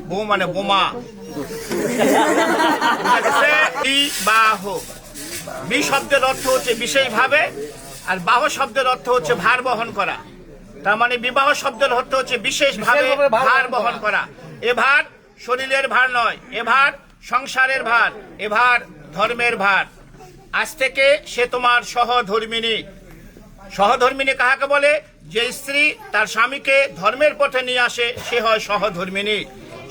বউ মানে বোমা। বিবাহ, বি শব্দের অর্থ হচ্ছে বিশেষভাবে, আর বাহ শব্দের অর্থ হচ্ছে ভার বহন করা। তার মানে বিবাহ শব্দের অর্থ হচ্ছে বিশেষভাবে ভার বহন করা। এ ভার শরীরের ভার নয়, এ ভার সংসারের ভার, এ ভার ধর্মের ভার। আজ থেকে সে তোমার সহধর্মিনী। সহধর্মিনী কাহাকে বলে? যে স্ত্রী তার স্বামীকে ধর্মের পথে নিয়ে আসে সে হয় সহধর্মিনী।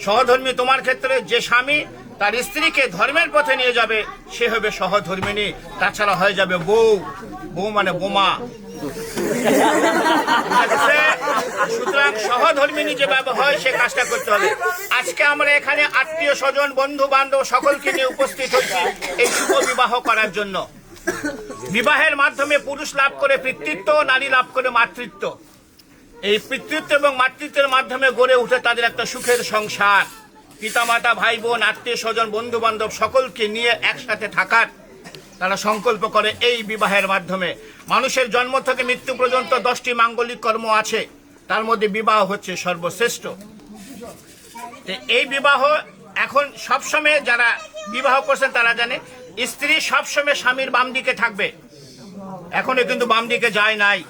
সহধর্মী তোমার ক্ষেত্রে যে স্বামী তার স্ত্রীকে ধর্মের পথে নিয়ে যাবে সে হবে সহধর্মিনী। তাছাড়া হয়ে যাবে বউ, বউ মানে বোমা। সুতরাং সহধর্মিনী যেভাবে হয় সে কাজটা করতে হবে। আজকে আমরা এখানে আত্মীয় স্বজন বন্ধু বান্ধব সকলকে নিয়ে উপস্থিত হচ্ছি এই শুভ বিবাহ করার জন্য। বিবাহের মাধ্যমে পুরুষ লাভ করে পিতৃত্ব, নারী লাভ করে মাতৃত্ব। এই পিতৃত্ব এবং মাতৃত্বের মাধ্যমে গড়ে উঠে তাদের একটা সুখের সংসার। পিতামাতা, ভাই বোন, আত্মীয় স্বজন, বন্ধু বান্ধব সকলকে নিয়ে একসাথে থাকার তারা সংকল্প করে এই বিবাহের মাধ্যমে। মানুষের জন্ম থেকে মৃত্যু পর্যন্ত 10টি মাঙ্গলিক কর্ম আছে, তার মধ্যে বিবাহ হচ্ছে সর্বশ্রেষ্ঠ। এই বিবাহ এখন সবসময় যারা বিবাহ করছেন তারা জানে স্ত্রী সবসময় স্বামীর বাম দিকে থাকবে। এখনো কিন্তু বাম দিকে যায় নাই,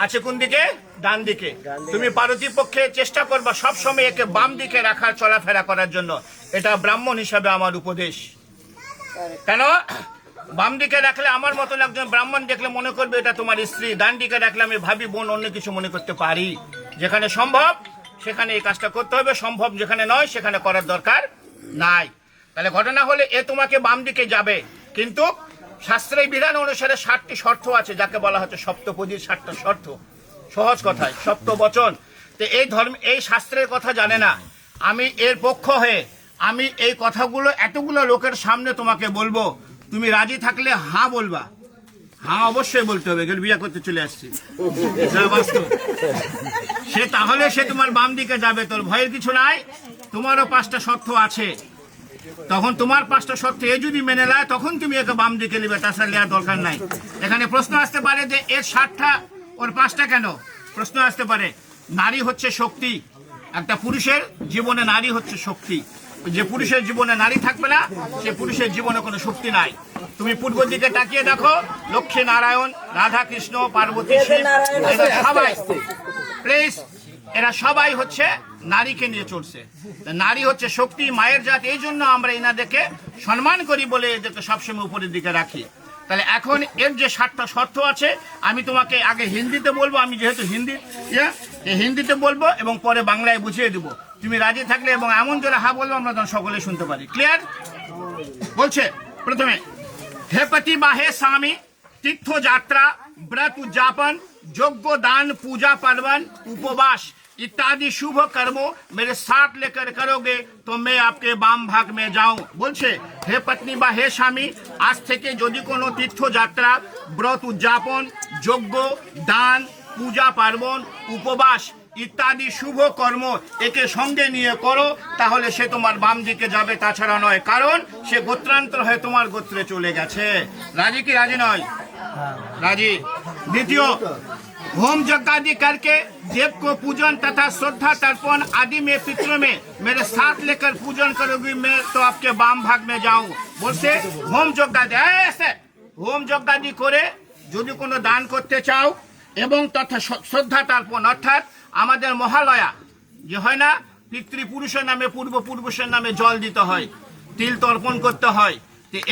আছে কোন দিকে? ডান দিকে। তুমি পারতিপক্ষে চেষ্টা করবা সবসময় একে বাম দিকে রাখার, চলাফেরা করার জন্য। এটা ব্রাহ্মণ হিসাবে আমার উপদেশ। কেন বাম দিকে রাখলে আমার মতন একজন ব্রাহ্মণ দেখলে মনে করবে এটা তোমার স্ত্রী। ডান দিকে রাখলে আমি ভাবি বোন, অন্য কিছু মনে করতে পারি। যেখানে সম্ভব সেখানে এই কাজটা করতে হবে, সম্ভব যেখানে নয় সেখানে করার দরকার নাই। তাহলে ঘটনা হলে এ তোমাকে বাম দিকে যাবে, কিন্তু শাস্ত্রের বিধান অনুসারে 7টি শর্ত আছে, যাকে বলা হচ্ছে সপ্তপদীর 7টা শর্ত। সহজ কথায় সপ্ত বচন। তো এই ধর্ম, এই শাস্ত্রের কথা জানে না। আমি এর পক্ষ হয়ে আমি এই কথাগুলো এতগুলো লোকের সামনে তোমাকে বলবো। তুমি রাজি থাকলে হ্যাঁ বলবা। হ্যাঁ অবশ্যই বলতে হবে, বিয়ে করতে চলে আসছি সে, তাহলে সে তোমার বাম দিকে যাবে। তোর ভয়ের কিছু নাই, তোমারও 5টা শর্ত আছে। তখন তোমার 5টা শর্ত এ যদি মেনে নেয় তখন তুমি একে বাম দিকে নেবে, তাছাড়া নেওয়ার দরকার নাই। এখানে প্রশ্ন আসতে পারে যে এর 7টা ওর 5টা কেন? প্রশ্ন আসতে পারে। নারী হচ্ছে শক্তি। একটা পুরুষের জীবনে নারী হচ্ছে শক্তি। যে পুরুষের জীবনে নারী থাকবে না সে পুরুষের জীবনে কোনো শক্তি নাই। তুমি পূর্ব দিকে তাকিয়ে দেখো, লক্ষ্মী নারায়ণ, রাধা কৃষ্ণ, পার্বতী, এরা সবাই প্লিজ, এরা সবাই হচ্ছে নারীকে নিয়ে চলছে। নারী হচ্ছে শক্তি, মায়ের জাত। এই জন্য আমরা এনাদেরকে সম্মান করি বলে এদেরকে সবসময় উপরের দিকে রাখি। তাহলে এখন এর যে 7টা শর্ত আছে আমি তোমাকে আগে হিন্দিতে বলবো, আমি যেহেতু হিন্দিতে বলবো এবং পরে বাংলায় বুঝিয়ে দেবো। তুমি রাজি থাকলে এবং এমন জোরে হা বলবো আমরা তখন সকলে শুনতে পারি। ক্লিয়ার? বলছে প্রথমে, হে পতি বা হে স্বামী, তীর্থ যাত্রা, व्रत उद्यापन, यज्ञ दान, पूजा पार्वन, उपवास इत्यादि शुभ कर्मों मेरे साथ लेकर करोगे तो मैं आपके बाम भाग में जाऊं। बोलছে হে পত্নী বা হে স্বামী, আজ থেকে যদি কোনো তীর্থযাত্রা, ব্রত উদযাপন, যজ্ঞ দান, পূজা পার্বণ, উপবাস ইত্যাদি শুভ কর্ম একে সঙ্গে নিয়ে করো তাহলে সে তোমার বাম দিকে যাবে, তাছাড়া নয়। কারণ সে গোত্রান্তর হয়ে তোমার গোত্রে চলে গেছে। রাজি কি রাজি নয়? राजी। द्वितीय, होम यज्ञ आदि करके देव को पूजन तथा श्रद्धा तर्पण आदि में पितरों में मेरे साथ लेकर पूजन करोगी, मैं तो आपके बाम भाग में जाऊं। बोलते होम यज्ञ आदि, ऐसे होम यज्ञ आदि करे যদি কোনো দান করতে চাও এবং তথা শ্রদ্ধা তর্পণ, অর্থাৎ আমাদের মহালয়া যে হয় না, পিতৃপুরুষের নামে পূর্বপুরুষের নামে জল দিতে হয়, তিল তর্পণ করতে হয়।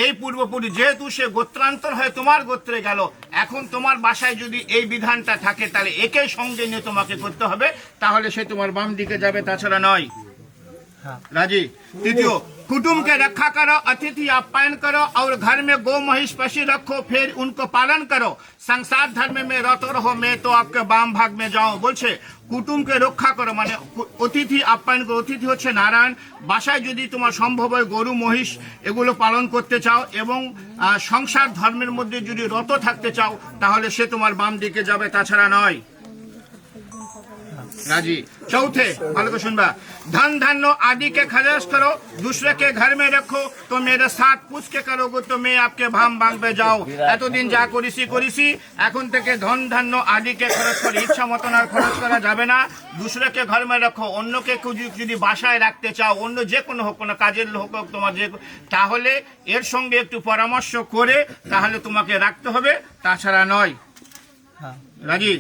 এই পূর্বপুরুষ যেহেতু সে গোত্রান্তর হয়ে তোমার গোত্রে গেল, এখন তোমার বাসায় যদি এই বিধানটা থাকে তাহলে একে সঙ্গে নিয়ে তোমাকে করতে হবে, তাহলে সে তোমার বাম দিকে যাবে, তাছাড়া নয়। राजी। तृतीय, कुटुंब के रखा करो, अतिथि आप्यायन करो और घर में गौ महिष पशु रखो, फिर उनको पालन करो। संसार धर्म में रत रहो, मैं तो आपके बाम भाग में जाऊं। बोलছে কুটুমকে রক্ষা করো মানে অতিথি আপ্যায়ন করো। অতিথি হচ্ছে নারায়ণ। বাসায় যদি তোমার সম্ভব হয় গরু মহিষ এগুলো পালন করতে চাও এবং সংসার ধর্মের মধ্যে যদি রত থাকতে চাও তাহলে সে তোমার বাম দিকে যাবে, তাছাড়া নয়। राजी। चौथे, ভালো করে শুনবা, धन धान्य आदि के खर्च करो, दूसरे के घर में रखो, तो मेरे साथ पूछ के करोगे तो मैं आपके भाम भाঙবে যাও। এতদিন যা করেছি এখন থেকে ধন ধান্য আদিকে খরচ করে ইচ্ছা মতন আর খরচ করা যাবে না। दूसरे घर में रखो, অন্যকে যদি বাসায় রাখতে চাও, অন্য যে কোনো হোক, কোনো কাজের লোক হোক, তোমার যে, তাহলে এর সঙ্গে একটু পরামর্শ করে তাহলে তোমাকে রাখতে হবে, তাছাড়া নয়। রাজি?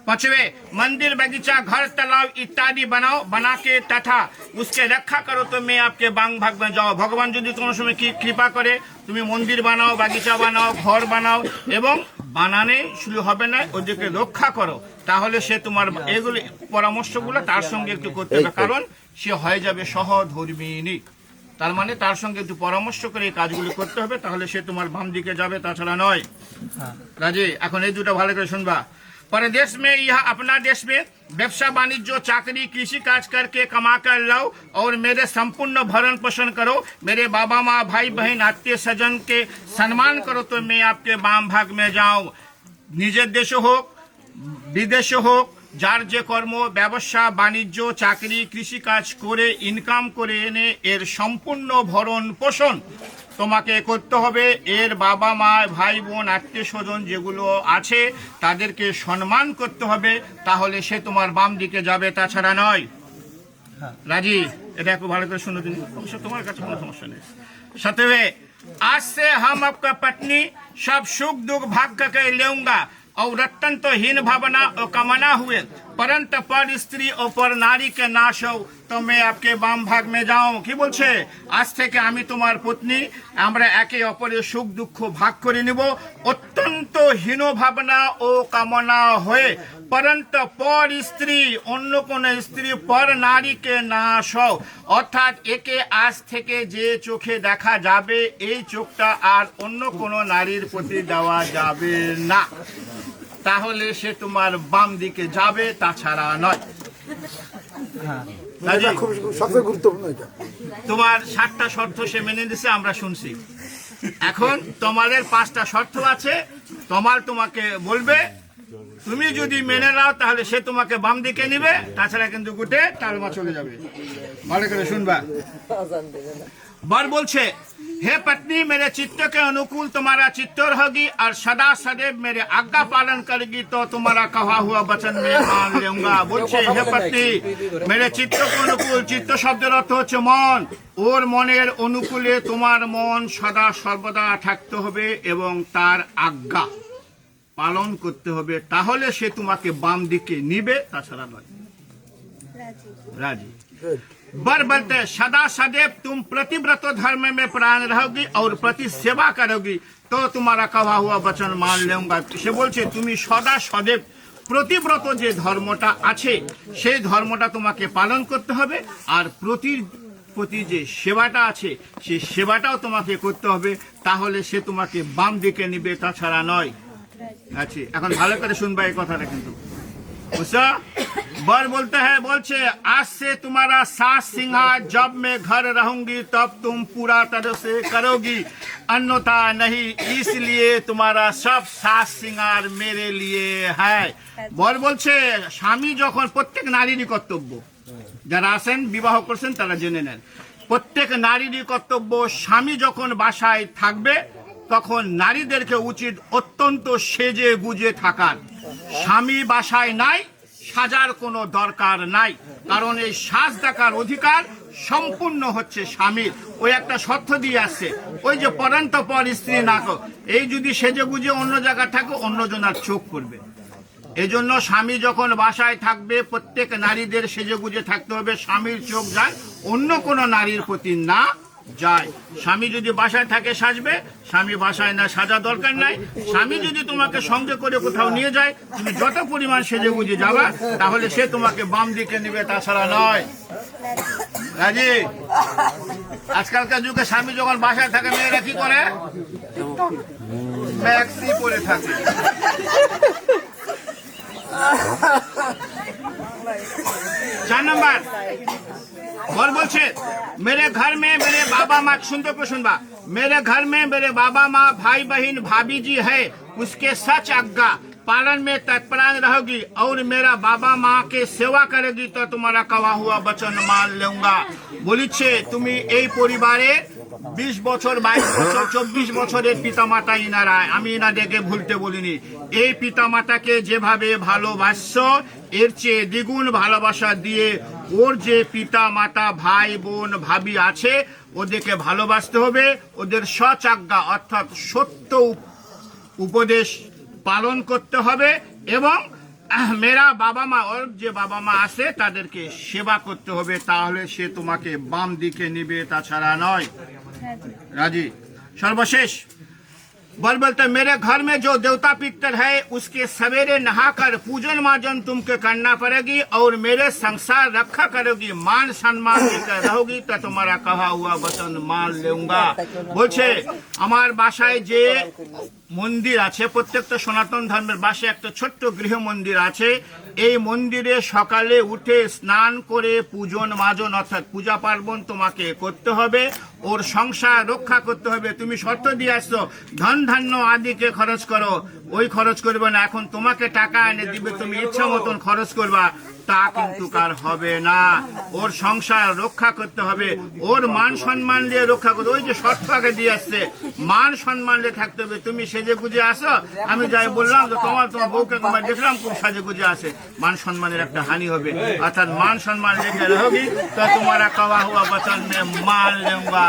पांचवें, मंदिर बगीचा घर तालाब इत्यादि बनाओ, बना के तथा उसके रक्षा करो तो मैं आपके बांग भाग में जाओ। भगवान যদি কোনো সময় কৃপা করে তুমি মন্দির বানাও, বাগিচা বানাও, ঘর বানাও এবং বানানে শুরু হবে না, ওদেরকে রক্ষা করো, তাহলে সে তোমার এগুলো পরামর্শগুলো তার সঙ্গে একটু করতে হবে, কারণ সে হয়ে যাবে সহধর্মিণী। তার মানে তার সঙ্গে একটু পরামর্শ করে এই কাজগুলো করতে হবে, তাহলে সে তোমার বাম দিকে যাবে, তাছাড়া নয়। রাজি? এখন এই দুটো ভালো করে শুনবা। परदेश में यह अपना देश में व्यवसाय वाणिज्य चाकरी कृषि काज करके कमा कर लाओ और मेरे संपूर्ण भरण पोषण करो, मेरे बाबा माँ भाई बहन आत्मीय स्वजन के सम्मान करो तो मैं आपके बाम भाग में जाऊं। निजेर देश होक विदेश होक, যার যে কর্ম ব্যবসা বাণিজ্য চাকরি কৃষি কাজ করে ইনকাম করে এনে এর সম্পূর্ণ ভরণ পোষণ তোমাকে করতে হবে। এর বাবা মা ভাই বোন আত্মীয় স্বজন যেগুলো আছে তাদেরকে সম্মান করতে হবে, তাহলে সে তোমার বাম দিকে যাবে, তাছাড়া নয়। রাজি? এটা একটু ভালো করে শুনো দিন, অবশ্য তোমার কাছে কোনো সমস্যা নেই। সাতवें, आज से हम आपका पत्नी सब सुख दुख भाग करके लेऊंगा और रत्न तो हीन भावना और कामना हुए, परंतु पर स्त्री और पर नारी के नाश हो तो मैं आपके बाम भाग में जाऊं। কি বলছে? আজ থেকে আমি তোমার পত্নী, আমরা একে অপরের সুখ দুঃখ ভাগ করে নিব, অত্যন্ত হীন ভাবনা ও কামনা হয়ে, परंतु पर स्त्री অন্য কোন স্ত্রী পর নারীকে নাশ হও, অর্থাৎ একে আজ থেকে যে চোখে দেখা যাবে এই চোখটা আর অন্য কোন নারীর প্রতি দেওয়া যাবে না, তাহলে সে তোমার বাম দিকে যাবে, তাছাড়া নয়। সবচেয়ে গুরুত্বপূর্ণ এটা। তোমার 7টা শর্ত সে মেনে দিছে, আমরা শুনছি। এখন তোমাদের 5টা শর্ত আছে, তোমাকে বলবে, তুমি যদি মেনে নাও তাহলে সে তোমাকে বাম দিকে নিবে, তাছাড়া কিন্তু গুটে টালমা চলে যাবে। ভালো করে শুনবা। बर बोलছে, हे पत्नी मेरे चित्त के अनुकूल तुम्हारा चित्त रहेगी और सदा सदैव मेरे आज्ञा पालन करेगी तो तुम्हारा कहा हुआ वचन मैं मान लूंगा। बोलছে, हे पत्नी मेरे चित्त के अनुकूल, चित्त শব্দের অর্থ হচ্ছে মন, ওর মনের অনুকূলে তোমার মন সদা সর্বদা থাকতে হবে এবং তার আজ্ঞা পালন করতে হবে, তাহলে সে তোমাকে বাম দিকে নিবে, তাছাড়া নয়। রাজি? बर बोलते, सदा सदैव तुम प्रतिव्रत धर्म में प्राण रहोगी और प्रति सेवा करोगी तो तुम्हारा कहा हुआ वचन मान लूंगा। সে বলছে তুমি সদা সदैव প্রতিব্রত যে ধর্মটা আছে সেই ধর্মটা তোমাকে পালন করতে হবে, আর প্রতি যে সেবাটা আছে সেই সেবাটাও তোমাকে করতে হবে, তাহলে সে তোমাকে বাম দিকে নিবে, তাছাড়া নয়। আচ্ছা, এখন ভালো করে শুনবা এই কথাটা কিন্তু। বুঝছো? बर बोलते हैं, बोलছে, आज से तुम्हारा सास सिंहार जब मैं घर रहूंगी तब तुम पूरा तरह से करोगी, अन्यथा नहीं, इसलिए तुम्हारा सब सास सिंगार मेरे लिए है। बर बोलছে, স্বামী যখন, প্রত্যেক নারীরই কর্তব্য, যারা আছেন বিবাহ করছেন তারা জেনে নেন, প্রত্যেক নারীরই কর্তব্য, স্বামী যখন বাসায় থাকবে তখন নারীদেরকে উচিত অত্যন্ত সেজে গুজে থাকার। স্বামী বাসায় নাই, সাজার কোনো দরকার নাই, কারণ এই সাজ দেখার অধিকার সম্পূর্ণ হচ্ছে স্বামীর। ওই একটা শর্ত দিয়ে আসছে, ওই যে পরন্ত পর স্ত্রী না কর, এই যদি সেজে গুজে অন্য জায়গায় থাকে অন্যজনের চোখ পড়বে। এজন্য স্বামী যখন বাসায় থাকবে প্রত্যেক নারীদের সেজে গুজে থাকতে হবে, স্বামীর চোখ যায় অন্য কোনো নারীর প্রতি না যায়। স্বামী যদি বাসায় থাকে সাজবে, স্বামী বাসায় না সাজা দরকার নাই। স্বামী যদি তোমাকে সঙ্গে করে কোথাও নিয়ে যায়, তুমি যত পরিমাণ সেজে গুজে যাবা তাহলে সে তোমাকে বাম দিকে নেবে, তাছাড়া নয়। রাজি? আজকালকার যুগে স্বামী যখন বাসায় থাকে মেয়েরা কি করে? ম্যাক্সি পরে থাকে। 4 नंबर और बोलছে, मेरे घर में मेरे बाबा माँ, सुनते को सुनबा, मेरे घर में मेरे बाबा माँ भाई बहन भाभी जी है, उसके सच आज्ञा पालन में तत्परायण रहोगी और मेरा बाबा माँ के सेवा करेगी तो तुम्हारा कहा हुआ वचन मान लूंगा। বলিছে তুমি এই পরিবারে 20 বছর 22 বছর 24 বছরের পিতামাতা ইনারা, আমি ইনাদেরকে ভুলতে বলিনি। এই পিতামাতাকে যেভাবে ভালোবাসছো এর চেয়ে দ্বিগুণ ভালোবাসা দিয়ে ওর যে পিতা মাতা ভাই বোন ভাবি আছে ওদেরকে ভালোবাসতে হবে, ওদের সচাজ্ঞা অর্থাৎ সত্য উপদেশ পালন করতে হবে এবং মেরা বাবা মা ওর যে বাবা মা আছে তাদেরকে সেবা করতে হবে, তাহলে সে তোমাকে বাম দিকে নিবে, তাছাড়া নয়। রাজি। সর্বশেষ बोलते मेरे घर में जो देवता पितर है उसके सवेरे नहाकर पूजन मार्जन तुमको करना पड़ेगी और मेरे संसार रखा करोगी, मान सम्मान देकर रहोगी तो तुम्हारा कहा हुआ वचन मान लूंगा। বলছে আমার বাসায় যে মন্দির আছে, প্রত্যেকটা সনাতন ধর্মের বাসায় একটা ছোট্ট গৃহ মন্দির আছে, এই মন্দিরে সকালে উঠে স্নান করে পূজন মাজন অর্থাৎ পূজা পার্বণ তোমাকে করতে হবে, ওর সংসার রক্ষা করতে হবে। তুমি শর্ত দিয়ে আসছো ধন ধান্য আদিকে খরচ করো, ওই খরচ করবে না, এখন তোমাকে টাকা এনে দিবে, তুমি ইচ্ছা মতন খরচ করবা, তা কিন্তু কার হবে না। ওর সংসার রক্ষা করতে হবে, ওর মান সম্মান দিয়ে রক্ষা করতে, ওই যে শর্ত আগে দিয়ে আসছে মান সম্মান দিয়ে থাকতে হবে। তুমি সেজে গুজে আসো, আমি যাই বললাম যে তোমার বউকে তোমার দেখলাম খুব সাজে গুজে আসে, মান সম্মানের একটা হানি হবে। অর্থাৎ মান সম্মান রেখে রहोगी तो तुम्हारा कहा हुआ वचन में मान लूंगा।